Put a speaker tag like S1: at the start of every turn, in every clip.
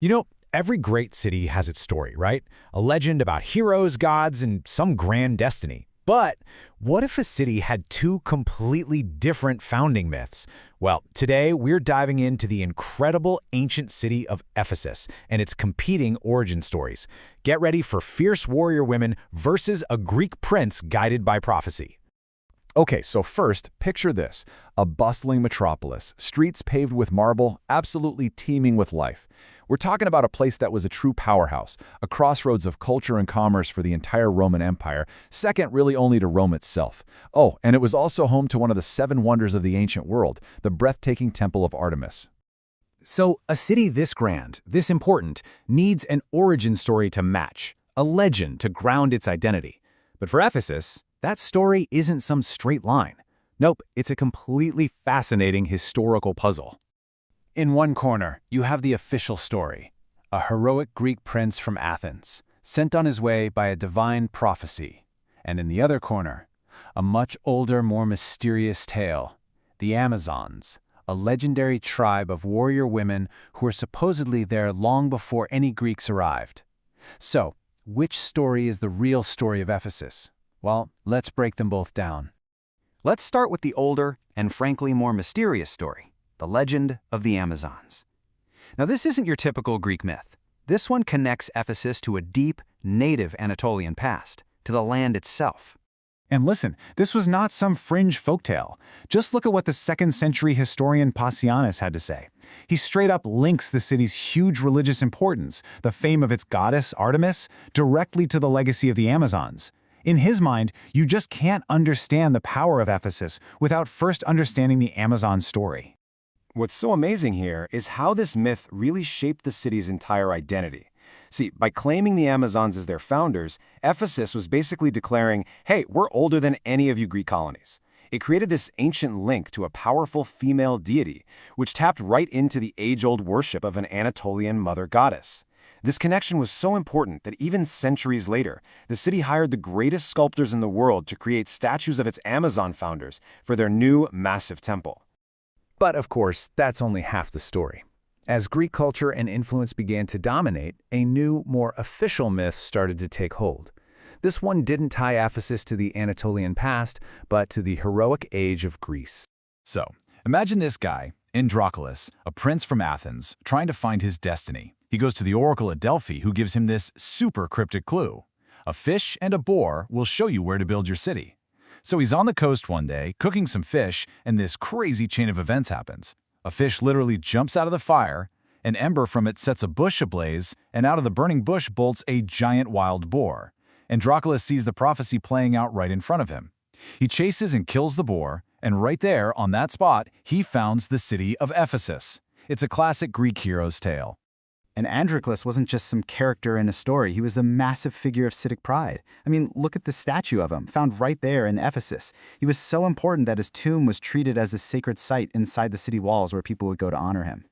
S1: You know, every great city has its story, right? A legend about heroes, gods, and some grand destiny. But what if a city had two completely different founding myths? Well, today we're diving into the incredible ancient city of Ephesus and its competing origin stories. Get ready for fierce warrior women versus a Greek prince guided by prophecy.
S2: Okay, so first, picture this. A bustling metropolis, streets paved with marble, absolutely teeming with life. We're talking about a place that was a true powerhouse, a crossroads of culture and commerce for the entire Roman Empire, second really only to Rome itself. Oh, and it was also home to one of the seven wonders of the ancient world, the breathtaking Temple of Artemis.
S1: So, a city this grand, this important, needs an origin story to match, a legend to ground its identity. But for Ephesus, that story isn't some straight line. Nope, it's a completely fascinating historical puzzle.
S3: In one corner, you have the official story, a heroic Greek prince from Athens, sent on his way by a divine prophecy. And in the other corner, a much older, more mysterious tale, the Amazons, a legendary tribe of warrior women who were supposedly there long before any Greeks arrived. So, which story is the real story of Ephesus? Well, let's break them both down.
S4: Let's start with the older and frankly more mysterious story, the legend of the Amazons. Now, this isn't your typical Greek myth. This one connects Ephesus to a deep, native Anatolian past, to the land itself.
S3: And listen, this was not some fringe folktale. Just look at what the 2nd century historian Passianus had to say. He straight up links the city's huge religious importance, the fame of its goddess, Artemis, directly to the legacy of the Amazons. In his mind, you just can't understand the power of Ephesus without first understanding the Amazon story.
S5: What's so amazing here is how this myth really shaped the city's entire identity. See, by claiming the Amazons as their founders, Ephesus was basically declaring, hey, we're older than any of you Greek colonies. It created this ancient link to a powerful female deity, which tapped right into the age-old worship of an Anatolian mother goddess. This connection was so important that even centuries later, the city hired the greatest sculptors in the world to create statues of its Amazon founders for their new massive temple.
S1: But of course, that's only half the story. As Greek culture and influence began to dominate, a new, more official myth started to take hold. This one didn't tie Ephesus to the Anatolian past, but to the heroic age of Greece.
S2: So, imagine this guy, Androclus, a prince from Athens, trying to find his destiny. He goes to the oracle at Delphi, who gives him this super cryptic clue. A fish and a boar will show you where to build your city. So he's on the coast one day, cooking some fish, and this crazy chain of events happens. A fish literally jumps out of the fire, an ember from it sets a bush ablaze, and out of the burning bush bolts a giant wild boar. Androclus sees the prophecy playing out right in front of him. He chases and kills the boar, and right there, on that spot, he founds the city of Ephesus. It's a classic Greek hero's tale.
S6: And Androclus wasn't just some character in a story. He was a massive figure of civic pride. I mean, look at the statue of him, found right there in Ephesus. He was so important that his tomb was treated as a sacred site inside the city walls where people would go to honor him.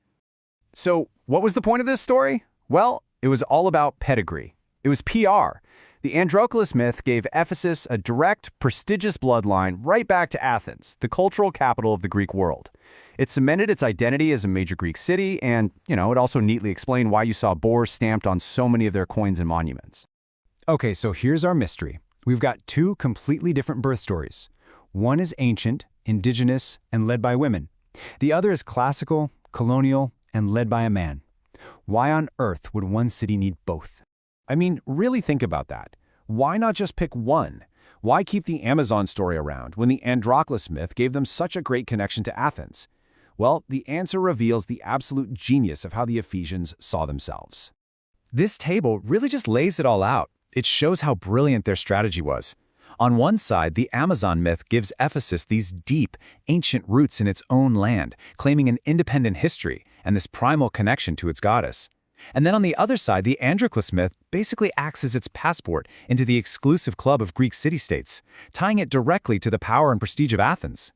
S3: So, what was the point of this story? Well, it was all about pedigree. It was PR. The Androclus myth gave Ephesus a direct, prestigious bloodline right back to Athens, the cultural capital of the Greek world. It cemented its identity as a major Greek city, and, it also neatly explained why you saw boars stamped on so many of their coins and monuments. Okay, so here's our mystery. We've got two completely different birth stories. One is ancient, indigenous, and led by women. The other is classical, colonial, and led by a man. Why on earth would one city need both? I mean, really think about that. Why not just pick one? Why keep the Amazon story around when the Androclus myth gave them such a great connection to Athens? Well, the answer reveals the absolute genius of how the Ephesians saw themselves. This table really just lays it all out. It shows how brilliant their strategy was. On one side, the Amazon myth gives Ephesus these deep, ancient roots in its own land, claiming an independent history and this primal connection to its goddess. And then on the other side, the Androclus myth basically acts as its passport into the exclusive club of Greek city-states, tying it directly to the power and prestige of Athens.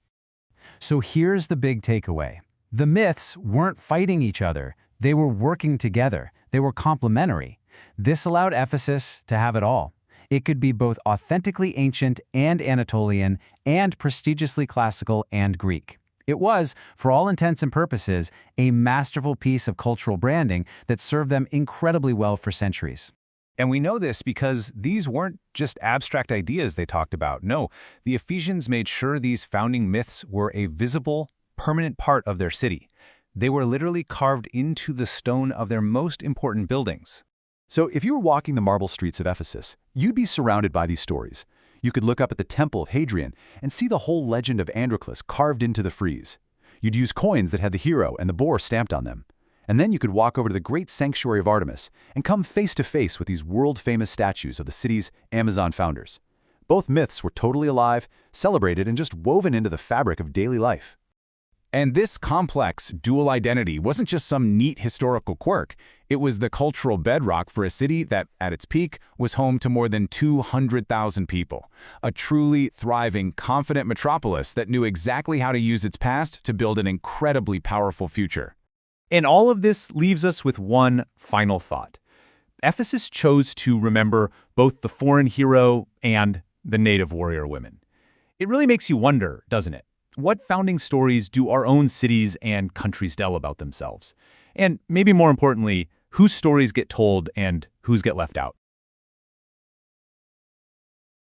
S3: So here's the big takeaway. The myths weren't fighting each other. They were working together. They were complementary. This allowed Ephesus to have it all. It could be both authentically ancient and Anatolian and prestigiously classical and Greek.
S2: It was, for all intents and purposes, a masterful piece of cultural branding that served them incredibly well for centuries.
S1: And we know this because these weren't just abstract ideas they talked about. No, the Ephesians made sure these founding myths were a visible, permanent part of their city. They were literally carved into the stone of their most important buildings.
S3: So if you were walking the marble streets of Ephesus, you'd be surrounded by these stories. You could look up at the Temple of Hadrian and see the whole legend of Androclus carved into the frieze. You'd use coins that had the hero and the boar stamped on them. And then you could walk over to the great sanctuary of Artemis and come face to face with these world-famous statues of the city's Amazon founders. Both myths were totally alive, celebrated, and just woven into the fabric of daily life.
S2: And this complex dual identity wasn't just some neat historical quirk. It was the cultural bedrock for a city that, at its peak, was home to more than 200,000 people. A truly thriving, confident metropolis that knew exactly how to use its past to build an incredibly powerful future.
S3: And all of this leaves us with one final thought. Ephesus chose to remember both the foreign hero and the native warrior women. It really makes you wonder, doesn't it? What founding stories do our own cities and countries tell about themselves? And maybe more importantly, whose stories get told and whose get left out?